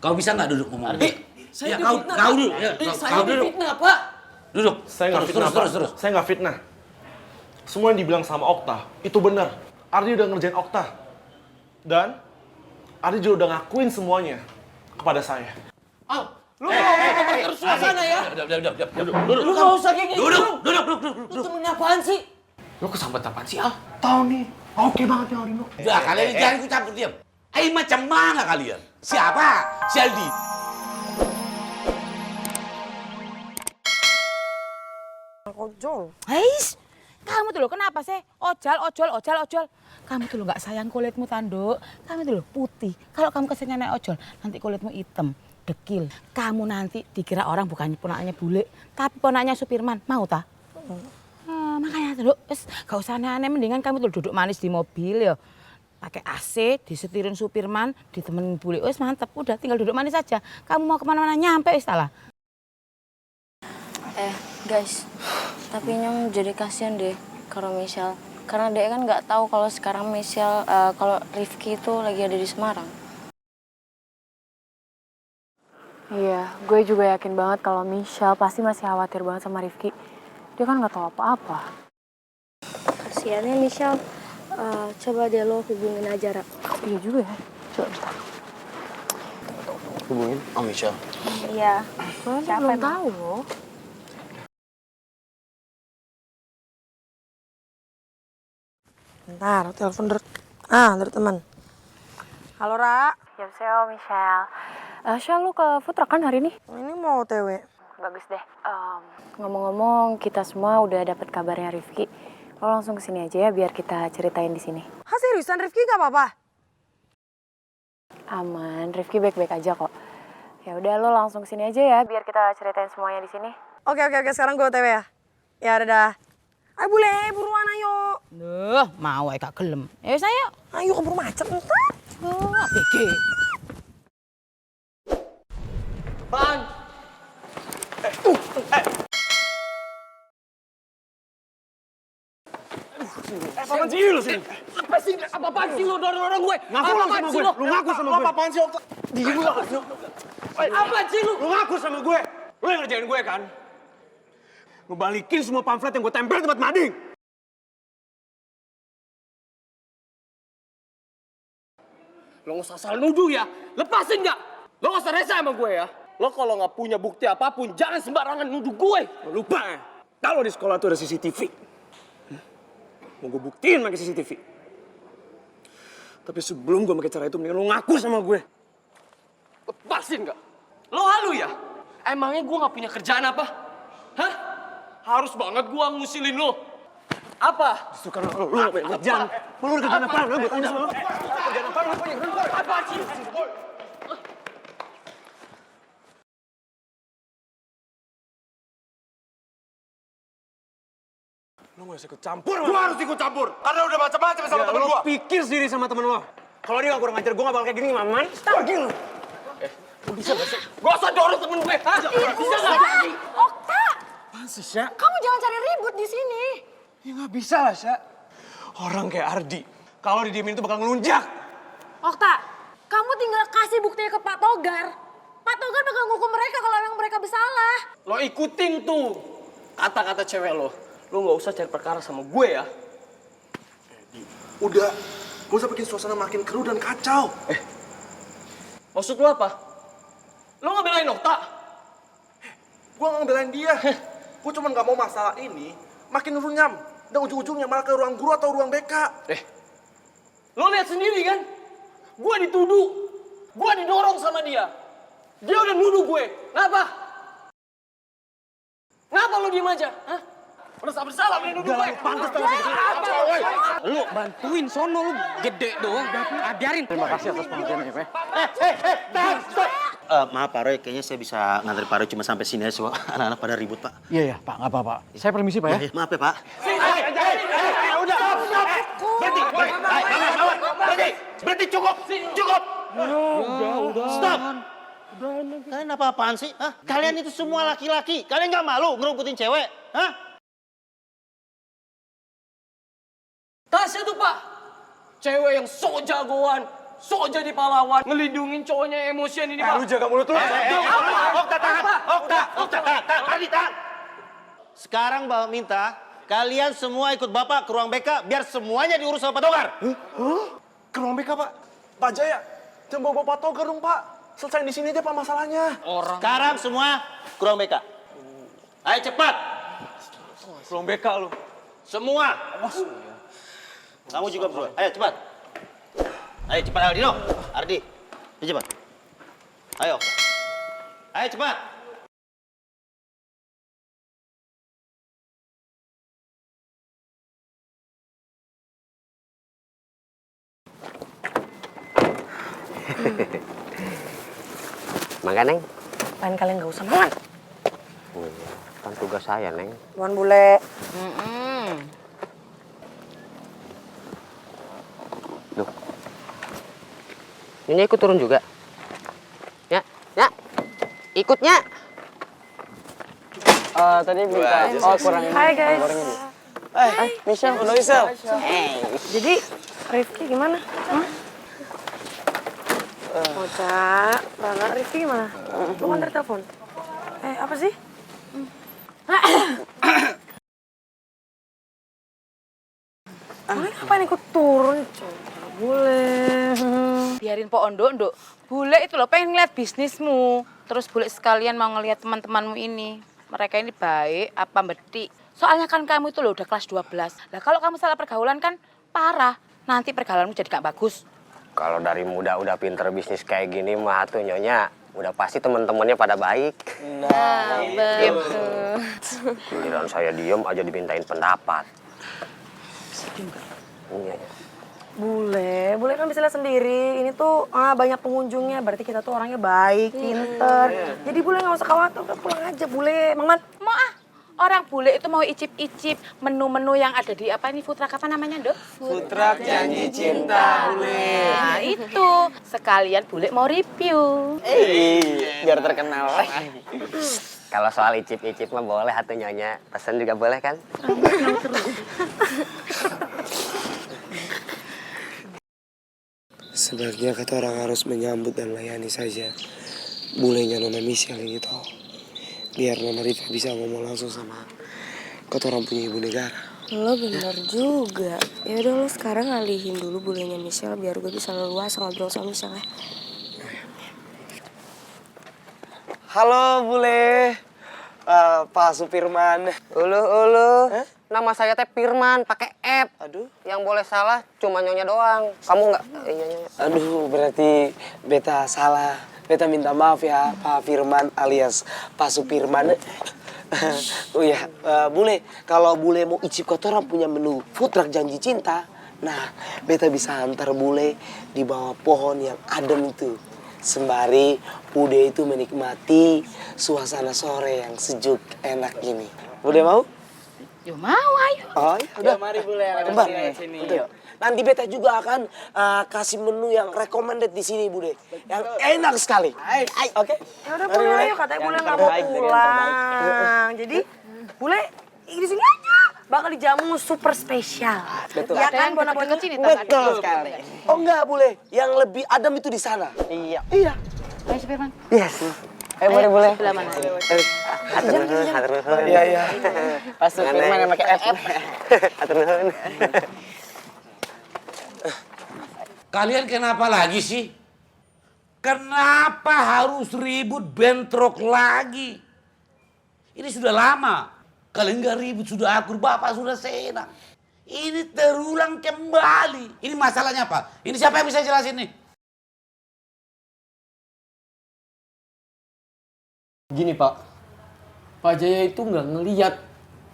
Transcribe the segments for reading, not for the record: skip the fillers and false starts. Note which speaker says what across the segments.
Speaker 1: Kau bisa nggak duduk ngomong?
Speaker 2: Saya
Speaker 1: kau duduk. Ya,
Speaker 2: saya
Speaker 1: kau duduk.
Speaker 2: difitnah, Pak.
Speaker 1: Duduk.
Speaker 3: Saya nggak fitnah, Pak. Saya nggak fitnah. Semua yang dibilang sama Okta, itu benar. Ardi udah ngerjain Okta. Dan Ardi juga udah ngakuin semuanya kepada saya.
Speaker 2: Lu mau suasana ya?
Speaker 1: Duduk.
Speaker 2: Lu nggak usah kayak gitu.
Speaker 1: Duduk.
Speaker 2: Lu temennya apaan sih?
Speaker 4: Lu kesambet apaan sih, Al?
Speaker 3: Tahu nih, oke banget ya Aldino.
Speaker 1: Udah, kalian jangan ikut campur diam. Macam mana kalian? Siapa? Si Aldi.
Speaker 5: Heis, kamu tuh loh kenapa sih? Ojol. Kamu tuh loh nggak sayang kulitmu tanduk. Kamu tuh loh putih. Kalau kamu kesini naik ojol, nanti kulitmu hitam, dekil. Kamu nanti dikira orang bukannya ponaknya bule, tapi ponaknya Supirman. Mau tak? Makanya tuh, gak usah aneh-aneh. Mendingan kamu tuh duduk manis di mobil ya. Pakai AC, disetirin Supirman, ditemenin bule. Wes mantep, udah tinggal duduk manis aja. Kamu mau kemana-mana nyampe wes lah.
Speaker 6: Guys, tapi Nyong jadi kasihan deh kalau Michelle. Karena dia kan nggak tahu kalau sekarang Michelle, kalau Rifki itu lagi ada di Semarang.
Speaker 7: Iya, gue juga yakin banget kalau Michelle pasti masih khawatir banget sama Rifki. Dia kan nggak tahu apa-apa.
Speaker 6: Kasiannya Michelle, coba deh lo hubungin aja, Ra.
Speaker 7: Iya juga ya, coba bentar.
Speaker 4: Hubungin Om Michelle.
Speaker 6: Iya,
Speaker 7: Soalnya belum tahu loh.
Speaker 8: Bentar, telepon dari teman. Halo, Ra.
Speaker 7: Yoseo, Michelle. Shell, lu ke food truck kan hari ini?
Speaker 8: Ini mau OTW.
Speaker 7: Bagus deh. Ngomong-ngomong, kita semua udah dapet kabarnya Rifki. Lo langsung kesini aja ya, biar kita ceritain di sini.
Speaker 8: Hah, seriusan Rifki nggak apa-apa?
Speaker 7: Aman, Rifki baik-baik aja kok. Ya udah, lo langsung kesini aja ya, biar kita ceritain semuanya di sini.
Speaker 8: Oke, sekarang gue OTW ya. Ya, dadah. Ayo bule, buruan ayo.
Speaker 5: Mau gak gelem. Ya wis ayo.
Speaker 8: Ayo keburu macet ntar.
Speaker 5: BG.
Speaker 2: Bang.
Speaker 3: Apaan sih lu sini?
Speaker 2: Apaan sih lu dorong gue?
Speaker 3: Ngaku lah sama gue. Lu ngaku sama gue. Apaan sih Okta? Diem lu.
Speaker 2: Apaan sih lu?
Speaker 3: Lu ngaku sama gue. Lu yang ngerjain gue kan? Ngebalikin semua pamflet yang gue tempel di tempat mading.
Speaker 2: Lo nggak usah asal nuduh ya. Lepasin nggak? Lo nggak usah rese sama gue ya. Lo kalau nggak punya bukti apapun, jangan sembarangan nuduh gue.
Speaker 3: Lo lupa ya? Kalau di sekolah tuh ada CCTV. Mau gue buktiin pakai CCTV. Tapi sebelum gue pakai cara itu, mendingan lo ngaku sama gue.
Speaker 2: Lepasin nggak? Lo halu ya? Emangnya gue nggak punya kerjaan apa? Hah? Harus banget gue ngusilin lo. Apa?
Speaker 3: Justru karena lo gak punya kerjaan. Lo kerjaan apa? Lo gue tanya sama lo. Kerjaan apa? Lo punya kerjaan
Speaker 2: Apa sih?
Speaker 3: Lo gak usah ikut campur.
Speaker 9: Gue harus ikut campur karena udah macam-macam sama temen
Speaker 3: Lo
Speaker 9: gue.
Speaker 3: pikir sendiri sama temen lo. Kalau dia gak kurang ajar, gue gak bakal kayak gini, Maman. Pergi lo.
Speaker 2: Bisa gak sih? Gak usah dorong temen gue. Hah? Bisa gak?
Speaker 7: Okta!
Speaker 3: Apaan sih, Sya?
Speaker 7: Kamu jangan cari ribut di sini.
Speaker 3: Ya gak bisa lah, Sya. Orang kayak Ardi, kalau didiemin itu bakal ngelunjak.
Speaker 7: Okta, kamu tinggal kasih buktinya ke Pak Togar. Pak Togar bakal ngukum mereka kalau emang mereka bersalah.
Speaker 2: Lo ikutin tuh kata-kata cewek lo. Lo gak usah cari perkara sama gue ya.
Speaker 9: Udah, gak usah bikin suasana makin keruh dan kacau.
Speaker 2: Maksud lo apa? Lo gak belain Okta?
Speaker 9: Gue gak ngebelain dia. Gue cuma gak mau masalah ini makin runyam. Dan ujung-ujungnya malah ke ruang guru atau ruang BK.
Speaker 2: Lo lihat sendiri kan? Gue dituduh. Gue didorong sama dia. Dia udah nuduh gue. Kenapa? Kenapa lo diem aja? Hah? Merasa bersalah lo nuduh gue.
Speaker 3: Pantes tuh.
Speaker 4: Lu bantuin sono, lu gede doang. Biarin.
Speaker 3: Terima kasih atas pengertiannya, Pak.
Speaker 10: Maaf Pak Roy, kayaknya saya bisa nganterin Pak Roy cuma sampai sini aja. Anak-anak pada ribut, Pak.
Speaker 3: Iya, Pak. Nggak apa-apa. Saya permisi, Pak ya.
Speaker 10: Maaf ya, Pak.
Speaker 9: Berhenti, cukup.
Speaker 10: Udah. Stop. Kalian apa-apaan sih? Hah? Kalian itu semua laki-laki. Kalian nggak malu ngerubutin cewek? Hah?
Speaker 2: Tasya tuh Pak. Cewek yang sok jagoan. Sok jadi pahlawan, ngelindungin cowoknya emosian ini, Pak.
Speaker 3: Lu jaga mulut lu.
Speaker 10: Okta, tahan. Okta, tahan. Sekarang Bapak minta kalian semua ikut Bapak ke ruang BK biar semuanya diurus sama Pak Togar.
Speaker 3: Ke ruang BK, Pak. Pak Jaya, jangan bawa Pak Togar dong, Pak. Selesai di sini aja, Pak, masalahnya.
Speaker 10: Sekarang semua ke ruang BK. Ayo cepat.
Speaker 3: Ruang BK lu.
Speaker 10: Semua. Kamu juga berdua. Ayo cepat. Ayo cepat Aldino. Ardi. Ayo cepat. Ayo. Ayo cepat.
Speaker 11: Mangga, Neng.
Speaker 8: Lain kalian nggak usah makan.
Speaker 11: Kan tugas saya, Neng.
Speaker 8: Tuan bule.
Speaker 11: Loh. Nyonya ikut turun juga? Ya, ya. Ikutnya.
Speaker 2: Tadi minta, kurang.
Speaker 8: Hai guys.
Speaker 2: Michelle, udah Michelle.
Speaker 8: Jadi Rifki gimana? Oca, Rana, Rifki gimana? Lu kan telepon. Apa sih? Boleh ngapain ikut turun? Coba boleh.
Speaker 5: Biarin Po Ondo, Nduk. Bule itu loh pengen ngeliat bisnismu. Terus bule sekalian mau ngeliat teman-temanmu ini. Mereka ini baik apa bedik. Soalnya kan kamu itu loh udah kelas 12. Lah kalau kamu salah pergaulan kan parah. Nanti pergaulanmu jadi gak bagus.
Speaker 11: Kalau dari muda udah pinter bisnis kayak gini mah tuh Nyonya, udah pasti temen-temennya pada baik.
Speaker 6: Nah, betul.
Speaker 11: Giliran saya diem aja dimintain pendapat. Iya.
Speaker 8: Bule kan bisa lihat sendiri. Ini tuh banyak pengunjungnya, berarti kita tuh orangnya baik, pinter. Jadi bule nggak usah khawatir, udah pulang aja bule. Mang Man.
Speaker 5: Mau orang bule itu mau icip-icip menu-menu yang ada di apa ini food truck apa namanya, Nduk?
Speaker 2: Food truck janji cinta, bule.
Speaker 5: Nah, itu. Sekalian bule mau review.
Speaker 2: Biar terkenal.
Speaker 11: Kalau soal icip-icip mah boleh atuh Nyonya. Pesen juga boleh kan?
Speaker 12: Sebaiknya kata orang harus menyambut dan melayani saja bulenya Nona Michelle ini toh. Biar Nona Rifa bisa ngomong langsung sama kata orang punya ibu negara.
Speaker 7: Lo bener juga. Ya udah lo sekarang alihin dulu bulenya Michelle biar gue bisa leluasa ngobrol sama Michelle ya.
Speaker 2: Halo bule. Pak Supirman.
Speaker 11: Ulu. Nama saya teh Firman, pakai F.
Speaker 2: Aduh.
Speaker 11: Yang boleh salah cuma Nyonya doang. Kamu nggak? Nyonya.
Speaker 12: Aduh, berarti beta salah. Beta minta maaf ya Pak Firman alias Pak Supirman. Oh iya, bule, kalau bule mau icip kotoran punya menu food truck janji cinta, nah beta bisa antar bule di bawah pohon yang adem itu. Sembari bude itu menikmati suasana sore yang sejuk enak ini. Bude mau?
Speaker 5: Yo mau, ayo.
Speaker 12: Oh iya, udah.
Speaker 2: Mari bule,
Speaker 12: Kembar.
Speaker 2: sini.
Speaker 12: Yuk. Nanti beta juga akan kasih menu yang recommended di sini, Bude. Yang enak sekali. Oke?
Speaker 8: Ya udah bule, ayo katanya bule nggak mau pulang. Jadi bule di sini aja. Bakal dijamu super spesial.
Speaker 12: Betul.
Speaker 8: Ya kan, Bona-Bona?
Speaker 12: Betul sekali. Oh enggak, Bule. Yang lebih adem itu di sana.
Speaker 2: Iya.
Speaker 12: Iya.
Speaker 5: Ayo Firman.
Speaker 12: Yes.
Speaker 2: Boleh bule.
Speaker 5: Sebelah mana?
Speaker 11: Hatur nuhun.
Speaker 12: Iya, iya.
Speaker 2: Pas Supirman yang pakai F.
Speaker 11: Hatur nuhun.
Speaker 1: Kalian kenapa lagi sih? Kenapa harus ribut bentrok lagi? Ini sudah lama. Kalian nggak ribut, sudah akur, bapak sudah senang. Ini terulang kembali. Ini masalahnya apa? Ini siapa yang bisa jelasin nih?
Speaker 2: Gini Pak Jaya itu nggak ngeliat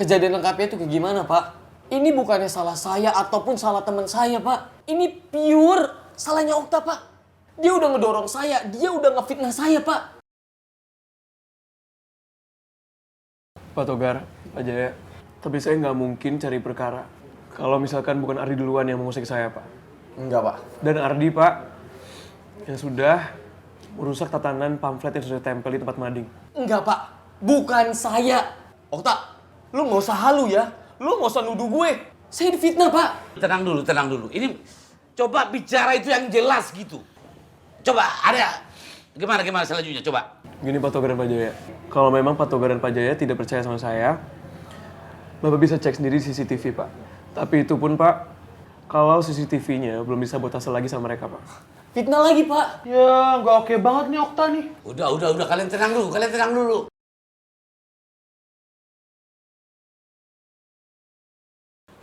Speaker 2: kejadian lengkapnya itu kayak gimana Pak. Ini bukannya salah saya ataupun salah teman saya Pak. Ini pure salahnya Okta Pak. Dia udah ngedorong saya, dia udah ngefitnah saya Pak.
Speaker 13: Pak Togar, Pak Jaya, tapi saya nggak mungkin cari perkara kalau misalkan bukan Ardi duluan yang mengusik saya, Pak.
Speaker 2: Enggak Pak.
Speaker 13: Dan Ardi, Pak, yang sudah merusak tatanan pamflet yang sudah tempel di tempat mading.
Speaker 2: Enggak Pak, bukan saya. Okta, lu nggak usah halu ya. Lu nggak usah nuduh gue. Saya difitnah Pak.
Speaker 1: Tenang dulu. Coba bicara itu yang jelas gitu. Coba ada gimana selanjutnya coba.
Speaker 13: Gini Pak Togar dan Pak Jaya, kalau memang Pak Togar dan Pak Jaya tidak percaya sama saya, Bapak bisa cek sendiri CCTV Pak. Tapi itu pun Pak, kalau CCTV-nya belum bisa buat hasil lagi sama mereka Pak.
Speaker 2: Fitnah lagi, Pak.
Speaker 3: Ya, nggak oke banget nih Okta nih.
Speaker 1: Udah, kalian tenang dulu.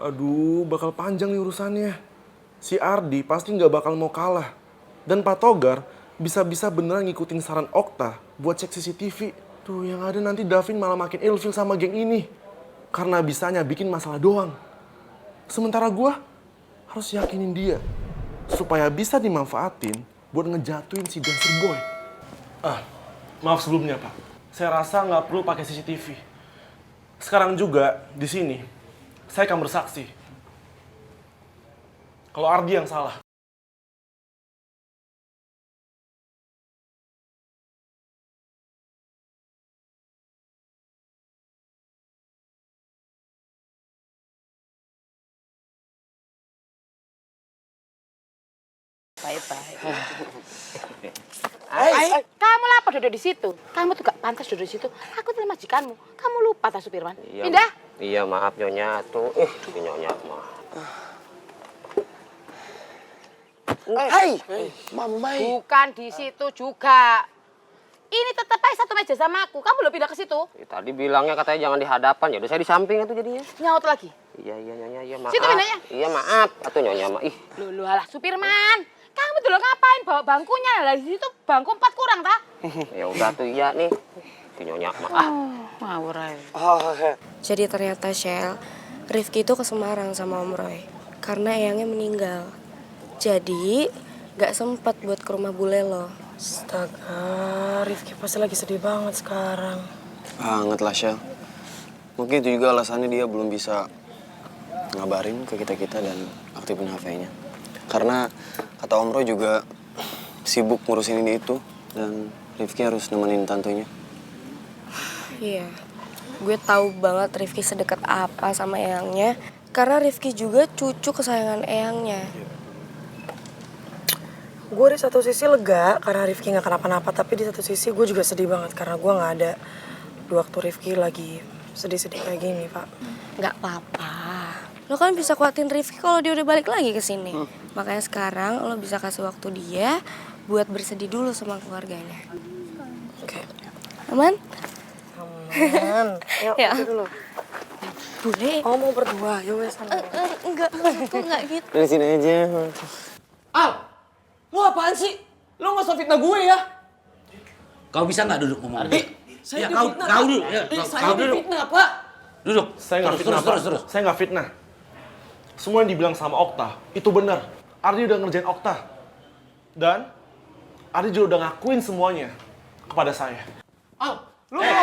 Speaker 3: Aduh, bakal panjang nih urusannya. Si Ardi pasti nggak bakal mau kalah. Dan Pak Togar bisa-bisa beneran ngikutin saran Okta buat cek CCTV. Tuh, yang ada nanti Davin malah makin ilfil sama geng ini. Karena bisanya bikin masalah doang. Sementara gua harus yakinin dia supaya bisa dimanfaatin buat ngejatuhin si dancer boy. Maaf sebelumnya Pak. Saya rasa nggak perlu pakai CCTV. Sekarang juga di sini saya akan bersaksi kalau Ardi yang salah.
Speaker 5: Kamu apa duduk di situ? Kamu tuh gak pantas duduk di situ. Aku tuh majikanmu. Kamu lupa tak Supirman? Pindah.
Speaker 11: Iya maaf Nyonya tuh. Nyonya mah.
Speaker 12: Mamai.
Speaker 5: Bukan di situ juga. Ini tetap aja satu meja sama aku. Kamu belum pindah ke situ?
Speaker 11: Ya, tadi bilangnya katanya jangan di hadapan. Ya udah saya di samping itu jadinya.
Speaker 5: Nyaut lagi.
Speaker 11: Iya Nyonya, iya maaf.
Speaker 5: Situ pindahnya.
Speaker 11: Iya maaf. Atuh Nyonya mah. Ih.
Speaker 5: Loh alah Supirman. Kamu dulu ngapain bawa bangkunya? Lah di situ bangku 4 kurang tak?
Speaker 11: Ya udah tuh iya nih. Si Nyonya mah.
Speaker 5: Ngawur aja.
Speaker 6: Jadi ternyata Shell, Rifki itu ke Semarang sama Om Roy. Karena eyangnya meninggal. Jadi gak sempat buat ke rumah bule lo.
Speaker 8: Astaga, Rifki pasti lagi sedih banget sekarang.
Speaker 14: Banget lah, Shell. Mungkin itu juga alasannya dia belum bisa ngabarin ke kita-kita dan aktifin HP-nya. Karena kata Om Roy juga sibuk ngurusin ini itu dan Rifki harus nemenin tantunya.
Speaker 6: Iya, gue tahu banget Rifki sedekat apa sama eyangnya. Karena Rifki juga cucu kesayangan eyangnya.
Speaker 8: Gue di satu sisi lega karena Rifki gak kenapa-napa, tapi di satu sisi gue juga sedih banget karena gue gak ada di waktu Rifki lagi sedih-sedih kayak gini, Pak.
Speaker 6: Gak apa-apa. Lo kan bisa kuatin Rifki kalau dia udah balik lagi ke sini. Makanya sekarang lo bisa kasih waktu dia buat bersedih dulu sama keluarganya.
Speaker 8: Oke.
Speaker 6: Aman?
Speaker 8: Aman. Yuk,
Speaker 6: Ya.
Speaker 8: dulu.
Speaker 6: Boleh.
Speaker 8: Oh, mau berdua. Yuk, sana.
Speaker 6: Enggak gitu.
Speaker 14: Dari sini aja.
Speaker 2: Al, lo apaan sih? Lo nggak usah fitnah gue ya.
Speaker 1: Kau bisa nggak duduk ngomong?
Speaker 2: Saya
Speaker 1: kau duduk.
Speaker 2: Saya difitnah, Pak.
Speaker 1: Duduk.
Speaker 3: Saya nggak fitnah, Pak. Saya nggak fitnah. Semua yang dibilang sama Okta itu benar. Ardi udah ngerjain Okta. Dan Ardi juga udah ngakuin semuanya kepada saya.
Speaker 2: Al, lo mau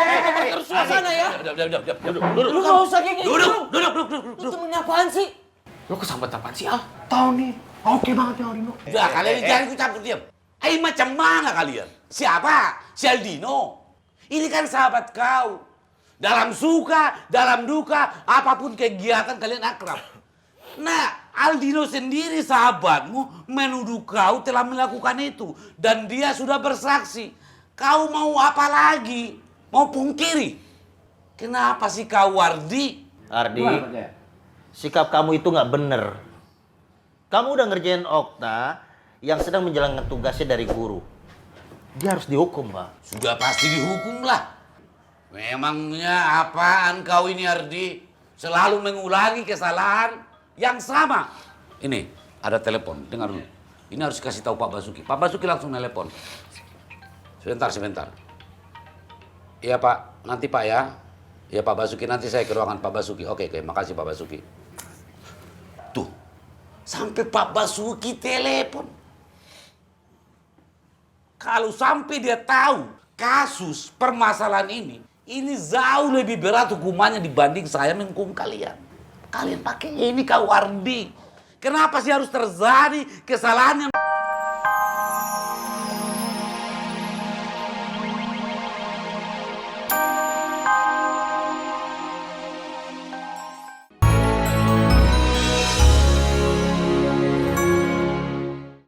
Speaker 2: terus suasana ya?
Speaker 1: Duduk.
Speaker 2: Lo nggak usah kayak gitu.
Speaker 1: Duduk.
Speaker 2: Lo temennya apaan sih?
Speaker 1: Lo kesambet apaan sih, Al?
Speaker 3: Tahu nih, oke banget ya Aldino.
Speaker 1: Udah, kalian jangan ikut campur diam. Macam mana kalian? Siapa? Si Aldino. Ini kan sahabat kau. Dalam suka, dalam duka, apapun kegiatan kalian akrab. Nah, Aldino sendiri sahabatmu menuduh kau telah melakukan itu. Dan dia sudah bersaksi. Kau mau apa lagi? Mau pungkiri? Kenapa sih kau, Ardi?
Speaker 10: Ardi, sikap kamu itu nggak bener. Kamu udah ngerjain Okta yang sedang menjalankan tugasnya dari guru. Dia harus dihukum, Pak.
Speaker 1: Sudah pasti dihukum lah. Memangnya apaan kau ini, Ardi? Selalu mengulangi kesalahan yang sama. Ini, ada telepon. Dengar dulu. Ini harus kasih tahu Pak Basuki. Pak Basuki langsung telepon. Sebentar. Iya, Pak. Nanti, Pak, ya. Ya, Pak Basuki. Nanti saya ke ruangan Pak Basuki. Oke. Makasih, Pak Basuki. Tuh. Sampai Pak Basuki telepon. Kalau sampai dia tahu kasus permasalahan ini jauh lebih berat hukumannya dibanding saya menghukum kalian. Kalian pakai ini kau Ardi. Kenapa sih harus terjadi kesalahan yang